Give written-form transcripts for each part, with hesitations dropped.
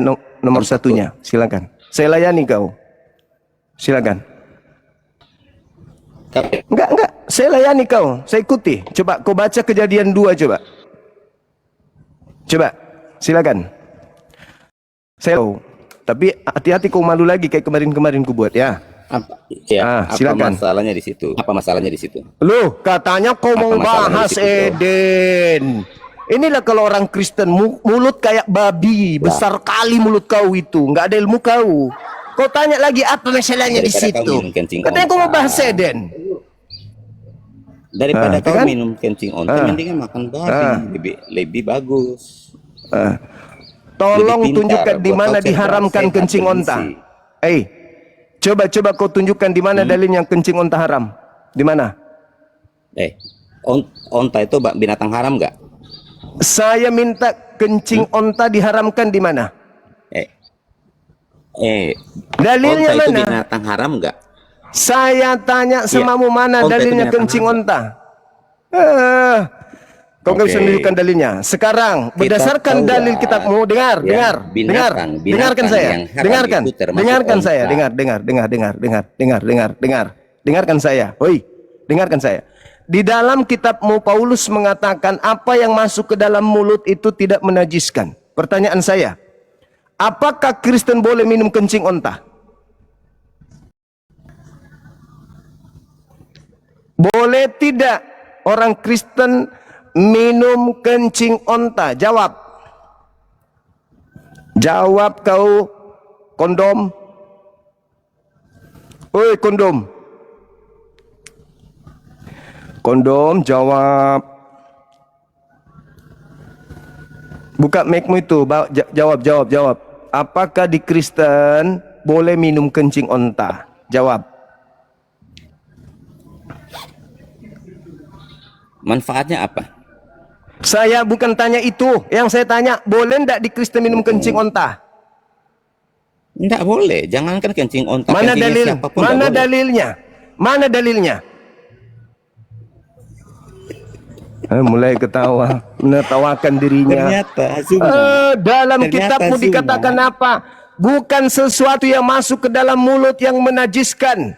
nomor satunya. Silakan. Saya layani kau. Silakan. Enggak. Saya layani kau. Saya ikuti. Coba kau baca Kejadian 2 coba. Coba. Silakan. Saya tahu. Tapi hati-hati kau malu lagi kayak kemarin-kemarin ku buat ya. Silakan. Apa masalahnya di situ? Loh, katanya kau mau bahas Eden. Inilah kalau orang Kristen mulut kayak babi, besar kali mulut kau itu, nggak ada ilmu kau. Kau tanya lagi apa masalahnya di situ? Katanya kau mau bahas Eden. Daripada kau minum kencing onta, mendingan makan babi, lebih bagus. Tolong tunjukkan di mana diharamkan kencing onta. Coba kau tunjukkan di mana dalilnya kencing onta haram. Di mana? Onta itu binatang haram nggak? Saya minta kencing onta diharamkan di mana? Dalilnya onta mana? Itu binatang haram nggak? Saya tanya samamu mana dalilnya kencing onta? Kau nggak bisa menunjukkan dalilnya. Sekarang berdasarkan dalil kitabmu, dengarkan saya. Dengarkan saya. Oi, dengarkan saya. Di dalam kitabmu Paulus mengatakan apa yang masuk ke dalam mulut itu tidak menajiskan. Pertanyaan saya, apakah Kristen boleh minum kencing onta? Boleh tidak orang Kristen minum kencing onta? Jawab. Jawab kau kondom. Oi kondom. Kondom jawab. Buka mic-mu itu, jawab. Apakah di Kristen boleh minum kencing onta? Jawab. Manfaatnya apa? Saya bukan tanya itu. Yang saya tanya, boleh enggak di Kristen minum kencing onta? Enggak boleh. Jangankan kencing onta. Mana dalilnya? Mana dalilnya? Mulai ketawa, menertawakan dirinya. Dalam kitabmu dikatakan apa? Bukan sesuatu yang masuk ke dalam mulut yang menajiskan,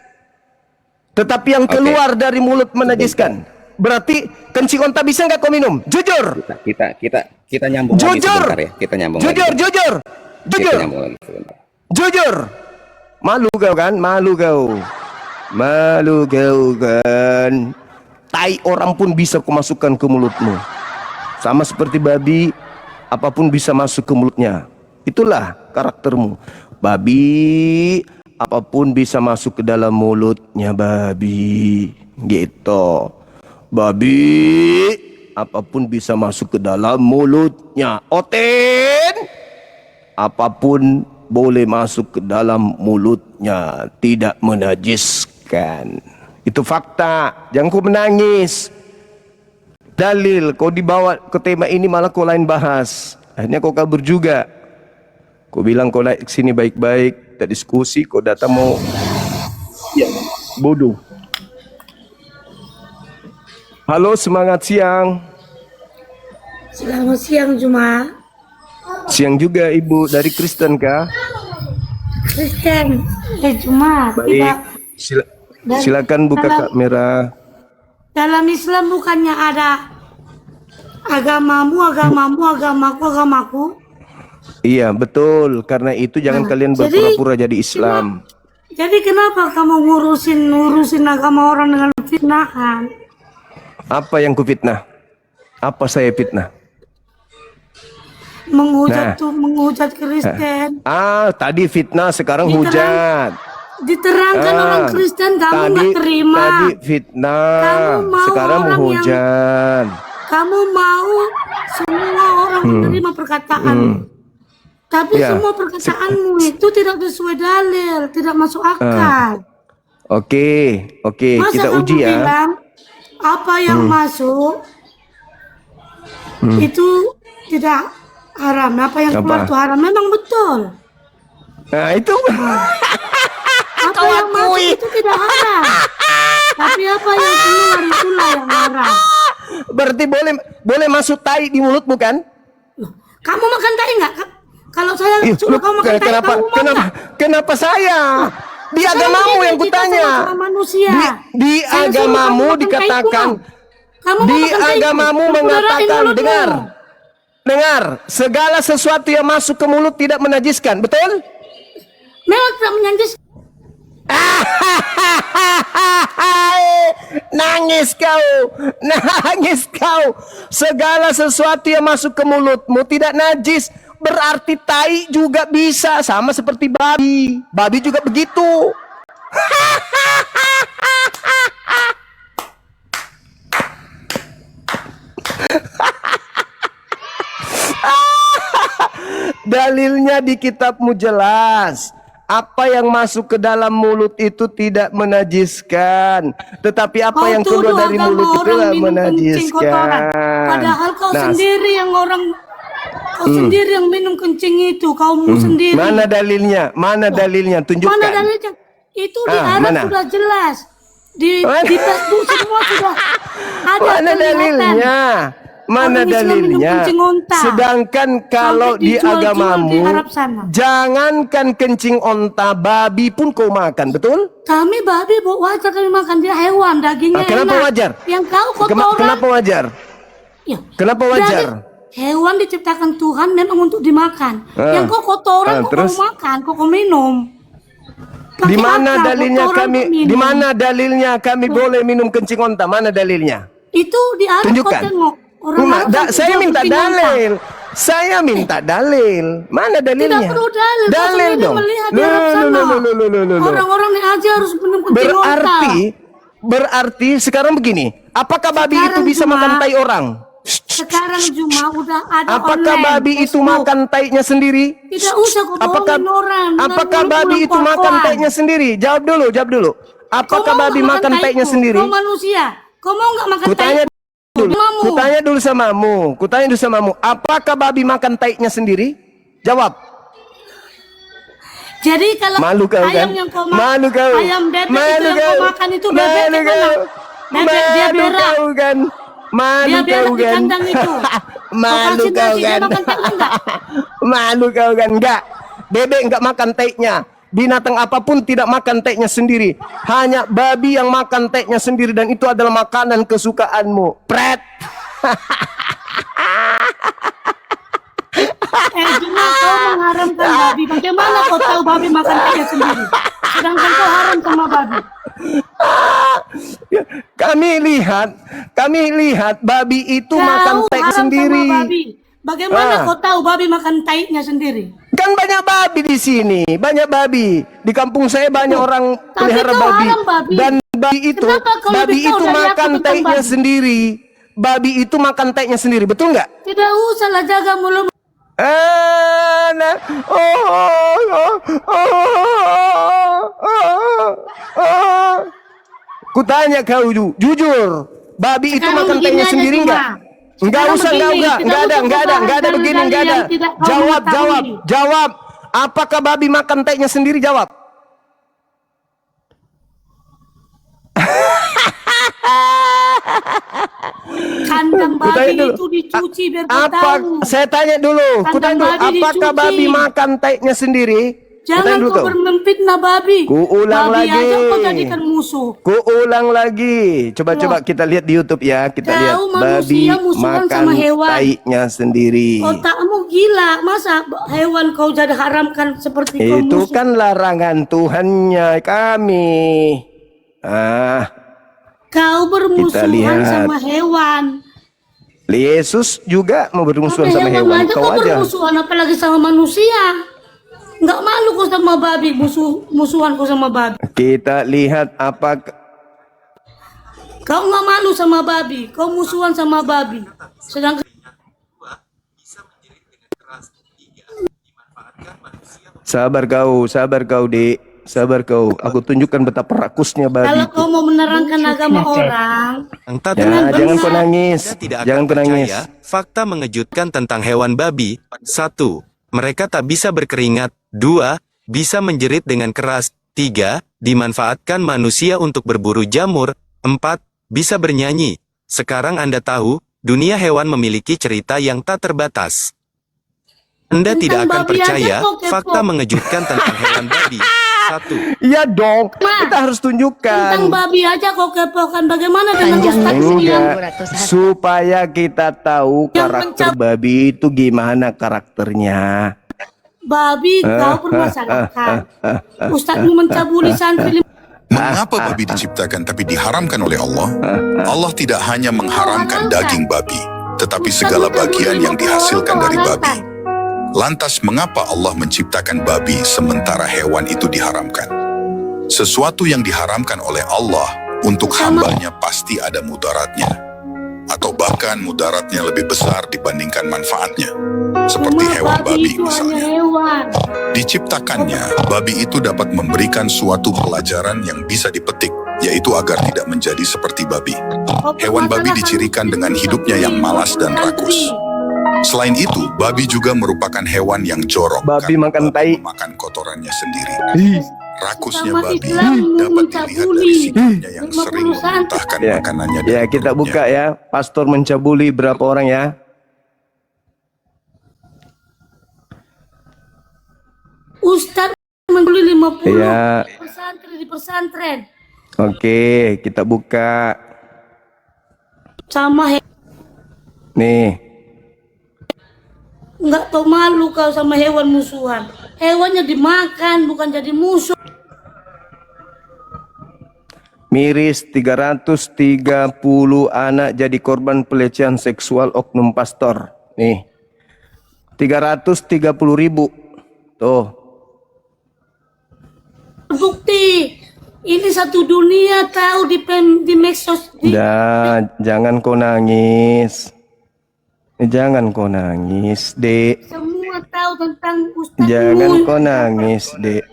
tetapi yang keluar dari mulut menajiskan. Berarti kencing onta bisa nggak kau minum? Jujur. Kita nyambung lagi sebentar ya. Kita nyambung lagi. Jujur. Malu kau kan? Malu kau kan? Tai orang pun bisa kau masukkan ke mulutmu. Sama seperti babi, apapun bisa masuk ke mulutnya. Itulah karaktermu. Babi, apapun bisa masuk ke dalam mulutnya babi. Gitu. Babi, apapun bisa masuk ke dalam mulutnya. Oten, apapun boleh masuk ke dalam mulutnya, tidak menajiskan. Itu fakta. Jangan kau menangis. Dalil, kau dibawa ke tema ini malah kau lain bahas. Akhirnya kau kabur juga. Kau bilang kau naik sini baik-baik, tak diskusi, kau datang mau bodoh. Halo, semangat siang. Selamat siang, Juma. Siang juga, Ibu. Dari Kristen kah? Kristen. Juma. Baik. Silakan buka kamera. Dalam Islam bukannya ada agamamu, agamaku. Iya, betul. Karena itu jangan kalian berpura-pura jadi Islam. Jadi kenapa kamu ngurusin agama orang dengan fitnahan? Apa yang kufitnah? Apa saya fitnah? Menghujat Kristen. Tadi fitnah, sekarang hujat. Diterangkan orang Kristen, kamu nggak terima. Tadi fitnah, sekarang menghujat. Kamu mau semua orang menerima perkataan. Tapi semua perkataanmu itu tidak sesuai dalil, tidak masuk akal. Oke, kita uji ya. Bilang, apa yang masuk itu tidak haram, apa yang keluar itu haram. Memang betul. Nah itu apa yang masuk itu tidak haram, tapi apa yang keluar itulah yang haram. Berarti boleh masuk tai di mulutmu kan? Kamu makan tai nggak? Kalau saya Ih, suruh lu, kamu makan tai, kenapa, kamu mau kenapa, nggak? kenapa saya? Di Saya agamamu menjaga yang kita kutanya. sama manusia. Di Saya suruh agamamu kamu makan dikatakan, taiku, mau? Kamu mau di makan taiku? agamamu Aku udarain mengatakan, mulutmu. dengar, segala sesuatu yang masuk ke mulut tidak menajiskan, betul? Memang tidak menyanjis. Nangis kau, nangis kau. Segala sesuatu yang masuk ke mulutmu tidak najis, berarti tai juga bisa, sama seperti babi. Babi juga begitu. Dalilnya di kitabmu jelas. Apa yang masuk ke dalam mulut itu tidak menajiskan, tetapi apa Kau yang keluar tuduh dari agama mulut itu orang yang minum kencing kotoran. menajiskan. Padahal kau Nah, sendiri yang orang, kau sendiri yang minum kencing itu, kaumu sendiri. mana dalilnya? Mana dalilnya? Tunjukkan. Mana dalilnya? Itu di Arab mana? sudah jelas. Di Mana? Facebook semua sudah ada Mana kelihatan. dalilnya? Mana Orang Islam minum dalilnya? kencing onta. Sedangkan kalau Sampai di dijual-jual agamamu, di Arab sana. jangankan kencing onta, babi pun kau makan, betul? Kami babi wajar kami makan, dia hewan, dagingnya Kenapa enak. wajar? Yang kau kotoran. Kenapa wajar? Ya, Kenapa wajar? hewan diciptakan Tuhan memang untuk dimakan. Yang kau kotoran kau terus? makan, kau minum. Di Pakai mana akal, dalilnya kotoran kami? kau minum. Di mana dalilnya kami boleh minum kencing onta? Mana dalilnya? Itu di Arab kau Tunjukkan. tengok. Orang Arab sampai Saya jual minta kencing onta. dalil. Saya minta dalil. Mana dalilnya? Tidak perlu dalil. Kau Dalil sendiri dong. melihat di Arab sana. Orang-orang ini aja harus minum kencing onta. Berarti sekarang begini. Apakah babi itu Sekarang bisa cuma- makan tai orang? Sekarang cuma udah ada Apakah online, babi itu Facebook. makan tainya sendiri? Tidak usah kau Apakah bohongin orang. dengan apakah mulut babi yang itu makan kelakuan. tainya sendiri? Jawab dulu, jawab dulu. Kau Apakah mau babi nggak makan tainya taiku? sendiri? Kau manusia. Kau mau nggak makan Kutanya taiku? dulu, Mamu. kutanya dulu samamu. Apakah babi makan tainya sendiri? Jawab. Jadi kalau Malu kau ayam kan? yang kau Malu kau. ayam bebek itu Malu yang kau. kau makan itu bebek Malu di mana? kau. Bebek dia Malu berak. kau kan? Malu Dia berak kau di kan? kandang itu. Malu Kau kasih kau nasi, dia kan? makan tainya enggak? Malu kau kan? Enggak. Bebek enggak makan tainya. Binatang apapun tidak makan tainya sendiri. Hanya babi yang makan tainya sendiri, dan itu adalah makanan kesukaanmu. Pret. Cuma kau mengharamkan babi. Bagaimana kau tahu babi makan tainya sendiri? Sedangkan kau haram sama babi. Kami lihat babi itu Kau makan tai haram sendiri. sama babi. Bagaimana kau tahu babi makan tainya sendiri? Kan banyak babi di sini, banyak babi. Di kampung saya banyak orang tapi pelihara kau babi. haram babi. Dan babi itu, Kenapa kau lebih tahu dari aku makan tentang tainya babi? sendiri. Babi itu makan tainya sendiri, betul nggak? Tidak usah lah jaga mulut. Kutanya kau jujur, babi itu Sekarang makan begini tainya aja sendiri cuma. nggak? Enggak Sekarang usah, begini, enggak tidak ada, usah enggak ada membahas begini, dalil-dalil enggak ada. yang tidak kau Jawab. mengetahui. Jawab. Apakah babi makan tainya sendiri? Jawab. Kandang Kutanya babi dulu. itu dicuci biar kau tahu. Saya tanya dulu, Kandang babi apakah dicuci. babi makan tainya sendiri? Jangan Kutanya dulu kau bermempitnah babi. Kuulang babi lagi. aja kau jadikan musuh. Kuulang lagi. Coba kita lihat di YouTube ya. Kita Kau lihat babi manusia musuhan makan sama hewan. tainya sendiri. Otakmu gila. Masa hewan kau jadi haramkan seperti kau Itu musuh? kan larangan Tuhannya kami. Kau bermusuhan lihat. sama hewan. Yesus juga mau bermusuhan Sama sama hewan. aja Kau kau aja. bermusuhan apalagi sama manusia. Nggak malu kau sama babi, musuhan kau sama babi. Kita lihat apa. Kau nggak malu sama babi, kau musuhan sama babi. Sedangkan Sabar kau, Dek. Sabar kau. Aku tunjukkan betapa rakusnya babi. kalau kau mau menerangkan agama orang, Ya, jangan kau nangis. Anda tidak akan Jangan kau nangis. percaya fakta mengejutkan tentang hewan babi. 1. Mereka tak bisa berkeringat. 2. Bisa menjerit dengan keras. 3. Dimanfaatkan manusia untuk berburu jamur. 4. Bisa bernyanyi. Sekarang Anda tahu, dunia hewan memiliki cerita yang tak terbatas. Anda tidak akan babi aja percaya kok kepo. fakta mengejutkan tentang hewan babi. 1. Iya dong, Ma, kita harus Tentang tunjukkan. babi aja kok kepokan. Bagaimana dengan Panjang Ustaz nasi. yang Enggak, supaya kita tahu karakter babi itu gimana karakternya. babi kau permasalahkan? Ustazmu mencabuli santri. Mengapa babi diciptakan tapi diharamkan oleh Allah? Allah tidak hanya mengharamkan daging babi, tetapi segala bagian yang dihasilkan dari babi. Lantas mengapa Allah menciptakan babi sementara hewan itu diharamkan? Sesuatu yang diharamkan oleh Allah untuk hambanya pasti ada mudaratnya, atau bahkan mudaratnya lebih besar dibandingkan manfaatnya. Seperti hewan babi itu hanya misalnya. hewan. Diciptakannya, babi itu dapat memberikan suatu pelajaran yang bisa dipetik, yaitu agar tidak menjadi seperti babi. Hewan babi dicirikan dengan hidupnya yang malas dan rakus. Selain itu, babi juga merupakan hewan yang jorok Babi karena makan babi tai. memakan kotorannya sendiri. Ih, Rakusnya Sama babi Islam dapat dilihat dari sikapnya yang 50 sering memuntahkan Ya. makanannya ya dari kita perutnya. buka ya. Pastor mencabuli berapa orang ya? Ustaz membeli 50 Ya. pesantren di pesantren Oke, kita buka. sama Nih, nggak tahu malu kau sama hewan musuhan. Hewannya dimakan bukan jadi musuh. miris 330 anak jadi korban pelecehan seksual oknum pastor. Nih, 330.000. Tuh. Bukti ini satu dunia tahu di medsos. Dah, jangan kau nangis. Jangan kau nangis, Dek. Semua tahu tentang Ustaz. Jangan kau nangis, Dek.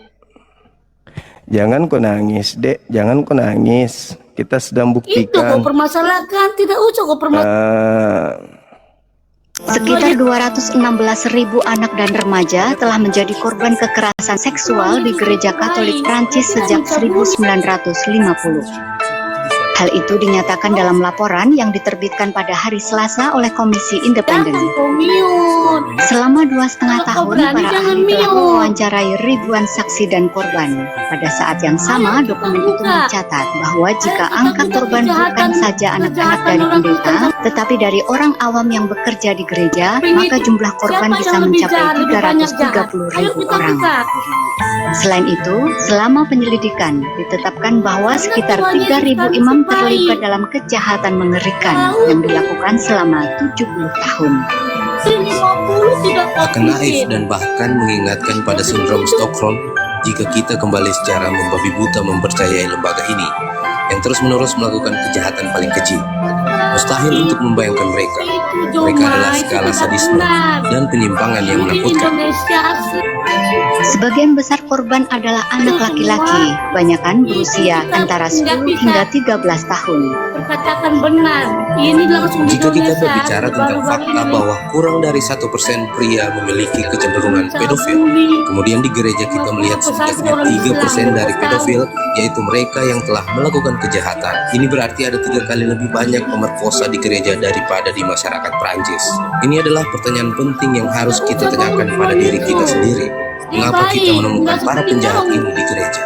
Jangan kau nangis, Dek. Jangan kau nangis. Kita sedang Itu kau buktikan. permasalahkan, tidak usah kau permasalahkan. Sekitar 216.000 anak dan remaja telah menjadi korban kekerasan seksual di Gereja Katolik Prancis sejak 1950. Hal itu dinyatakan dalam laporan yang diterbitkan pada hari Selasa oleh Komisi Independen. Jangan kau miun. Selama 2,5 Kalau kau tahun, berani, para jangan ahli telah mute. mewawancarai ribuan saksi dan korban. Pada saat yang sama, dokumen itu mencatat bahwa jika angka korban bukan saja anak-anak dari pendeta, tetapi dari orang awam yang bekerja di gereja, maka jumlah korban Siapa bisa yang lebih mencapai jahat, lebih banyak jahat? 330.000 Ayo orang. kita. Selain itu, selama penyelidikan, ditetapkan bahwa sekitar 3.000 imam terlibat dalam kejahatan mengerikan yang dilakukan selama 70 tahun. 50 tidak Akan naif oke. dan bahkan mengingatkan pada sindrom Stockholm jika kita kembali secara membabi buta mempercayai lembaga ini yang terus-menerus melakukan kejahatan paling keji. Mustahil untuk membayangkan mereka. Mereka adalah skala sadisme dan penyimpangan yang menakutkan. Indonesia asli. Sebagian besar korban adalah anak laki-laki, banyakan berusia antara 10 hingga 13 tahun. Perkatakan benar. Ini langsung di Jika kita Indonesia. berbicara tentang Baru-baru fakta ini. bahwa kurang dari 1% pria memiliki kecenderungan pedofil, kemudian di gereja kita melihat setidaknya 3% dari pedofil, yaitu mereka yang telah melakukan kejahatan. Ini berarti ada 3 kali lebih banyak pemerkosa di gereja daripada di masyarakat Prancis. Ini adalah pertanyaan penting yang harus kita tanyakan pada diri kita sendiri. Mengapa kita menemukan para penjahat ini di gereja?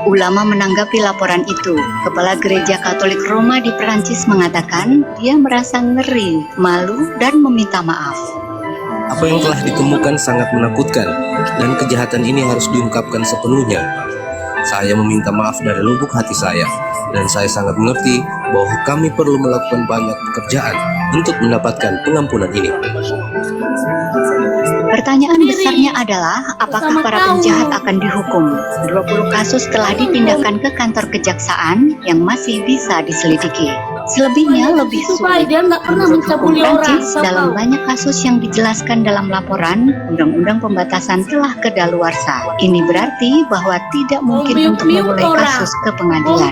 Ulama menanggapi laporan itu. Kepala Gereja Katolik Roma di Perancis mengatakan dia merasa ngeri, malu, dan meminta maaf. Apa yang telah ditemukan sangat menakutkan, dan kejahatan ini harus diungkapkan sepenuhnya. Saya meminta maaf dari lubuk hati saya, dan saya sangat mengerti bahwa kami perlu melakukan banyak pekerjaan untuk mendapatkan pengampunan ini. Pertanyaan besarnya adalah, apakah para penjahat akan dihukum? 20 kasus telah dipindahkan ke kantor kejaksaan yang masih bisa diselidiki. Selebihnya lebih Supaya sulit. dia nggak pernah Menurut hukum mencabuli orang. Prancis, dalam banyak kasus yang dijelaskan dalam laporan, undang-undang pembatasan telah kedaluarsa. Ini berarti bahwa tidak mungkin untuk memulai kasus ke pengadilan.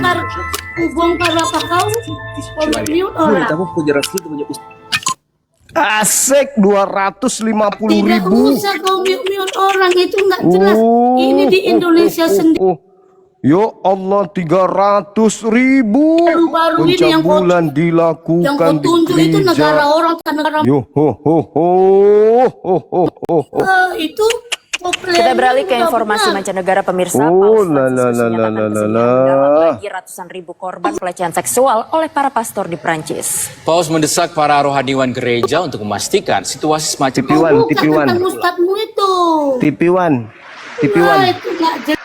Bongkar apa kau? Mute orang. Asik 250.000. Tidak usah kau mute orang, itu nggak jelas. Ini di Indonesia sendiri. Ya Allah, 300.000 Baru-baru ini yang kau- pencabulan Yang dilakukan kau di tunjuk itu negara gereja. orang, kan negara Yo ho ho ho ho ho ho ho. itu. Kita beralih ke informasi mancanegara pemirsa. Oh, Paus la, la, Franciscus la, menyatakan la, la, kesedihan la. mendalam bagi ratusan ribu korban pelecehan seksual oleh para pastor di Prancis. Paus mendesak para rohaniwan gereja untuk memastikan situasi semacam TV One, Bukan TV One, tentang ustadzmu itu. TV One, TV Nah, One, itu nggak jelas.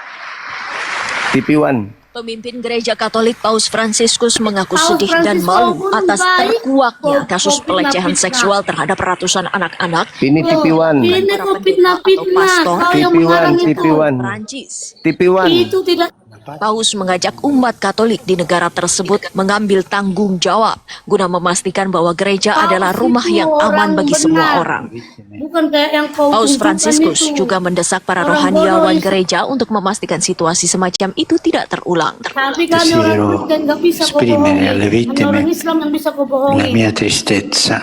TV One. Pemimpin Gereja Katolik Paus Franciscus mengaku Paus sedih dan Franciscus malu pun atas baik. terkuaknya kasus Kok pelecehan fitnah-fitnah. seksual terhadap ratusan anak-anak Ini TV One, Ini para kok pendeta fitnah-fitnah. atau pastor Kau yang TV One, mengarang TV itu. One, Prancis. TV One. Itu tidak. Paus mengajak umat Katolik di negara tersebut mengambil tanggung jawab guna memastikan bahwa gereja Paus adalah rumah itu yang aman orang bagi benar. semua orang. Bukan kayak yang kau Paus tunjukkan Franciscus itu. juga mendesak para Orang rohaniawan bodoh itu. gereja untuk memastikan situasi semacam itu tidak terulang. Tapi kami orang Kristen nggak bisa kau bohongi. Hanya orang Islam yang bisa kau bohongi. la mia tristezza,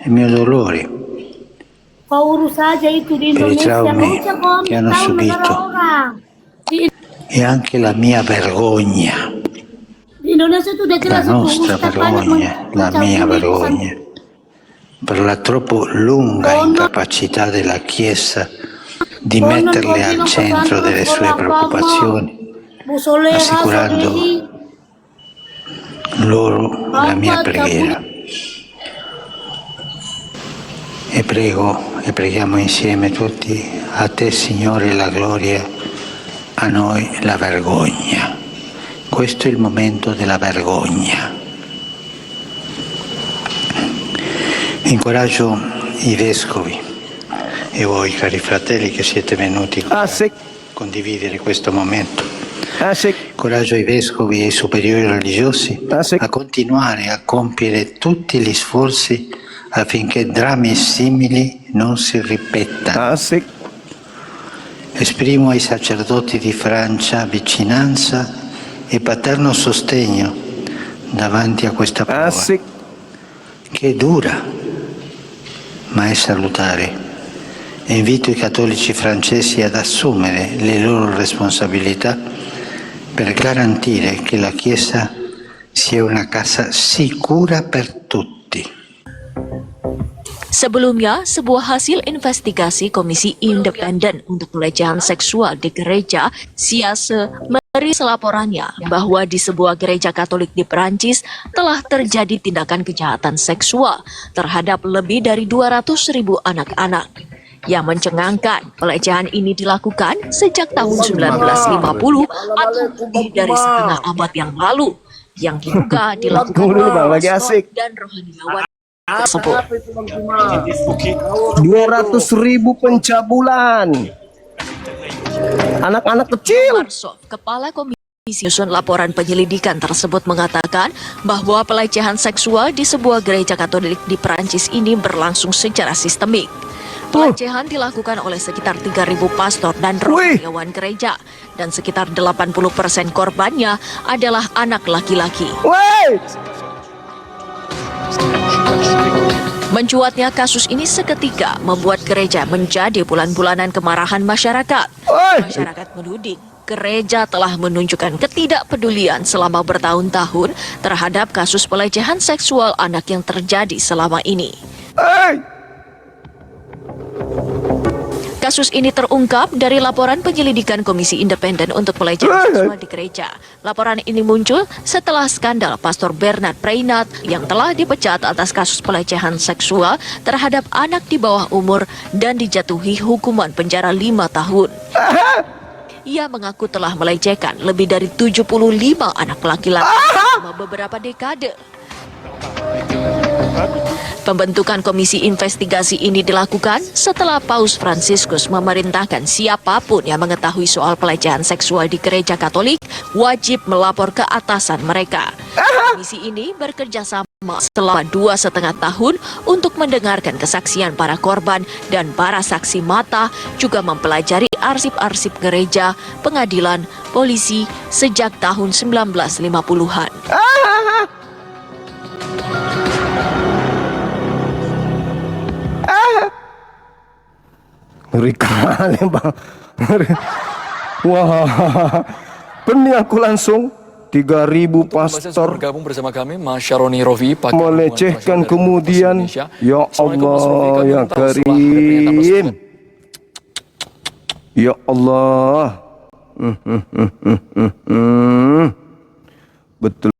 il mio dolore Kau urus saja itu di per i Indonesia. Nggak traumi usah kau che hanno tahu negara subito orang. e anche la mia vergogna, Di Indonesia itu udah la jelas itu nostra ustaz banyak vergogna, la mia mencabuli vergogna per la troppo lunga incapacità della Chiesa di metterle al centro delle sue preoccupazioni, Bu Soleha, assicurando Solehi. loro la mia preghiera. E prego e preghiamo insieme tutti: a te Signore la gloria, a noi la vergogna. Questo è il momento della vergogna. Incoraggio i vescovi e voi cari fratelli che siete venuti a Asik, condividere questo momento. asik, Coraggio ai vescovi e ai superiori religiosi asik. a continuare a compiere tutti gli sforzi affinché drammi simili non si ripetano. Asik. Esprimo ai sacerdoti di Francia vicinanza e paterno sostegno davanti a questa prova, Asik. che è dura ma è salutare. E invito i cattolici francesi ad assumere le loro responsabilità per garantire che la Chiesa sia una casa sicura per tutti. Sebelumnya, sebuah hasil investigasi Komisi Independen untuk Pelecehan Seksual di Gereja SIASE merilis laporannya bahwa di sebuah gereja Katolik di Perancis telah terjadi tindakan kejahatan seksual terhadap lebih dari 200.000 anak-anak. Yang mencengangkan, pelecehan ini dilakukan sejak tahun 1950 atau lebih dari setengah abad yang lalu, yang diduga dilakukan Tunggu dulu, Bang, oleh lagi asik. dan rohaniawan tersebut. 200.000 pencabulan. Anak-anak kecil. Marsov, Kepala Komisi menyusun laporan penyelidikan tersebut mengatakan bahwa pelecehan seksual di sebuah gereja Katolik di Perancis ini berlangsung secara sistemik. Pelecehan dilakukan oleh sekitar 3.000 pastor dan rohaniawan gereja, dan sekitar 80% korbannya adalah anak laki-laki. Wait. Mencuatnya kasus ini seketika membuat gereja menjadi bulan-bulanan kemarahan masyarakat. Oi. Masyarakat menuding gereja telah menunjukkan ketidakpedulian selama bertahun-tahun terhadap kasus pelecehan seksual anak yang terjadi selama ini. Hey. Kasus ini terungkap dari laporan penyelidikan Komisi Independen untuk Pelecehan Seksual di Gereja. Laporan ini muncul setelah skandal Pastor Bernard Preynat yang telah dipecat atas kasus pelecehan seksual terhadap anak di bawah umur dan dijatuhi hukuman penjara 5 tahun. Ia mengaku telah melecehkan lebih dari 75 anak laki-laki selama beberapa dekade. Pembentukan komisi investigasi ini dilakukan setelah Paus Franciscus memerintahkan siapapun yang mengetahui soal pelecehan seksual di gereja Katolik wajib melapor ke atasan mereka. Komisi ini bekerja sama selama 2,5 tahun untuk mendengarkan kesaksian para korban dan para saksi mata, juga mempelajari arsip-arsip gereja, pengadilan, polisi sejak tahun 1950-an. Ngeri kali, Bang. Wah, Pening aku langsung 3.000 pastor bergabung bersama kami, Mas Syaroni Rofi, pakar melecehkan kemudian. Ya Allah, ya Karim. Ya Allah. Betul.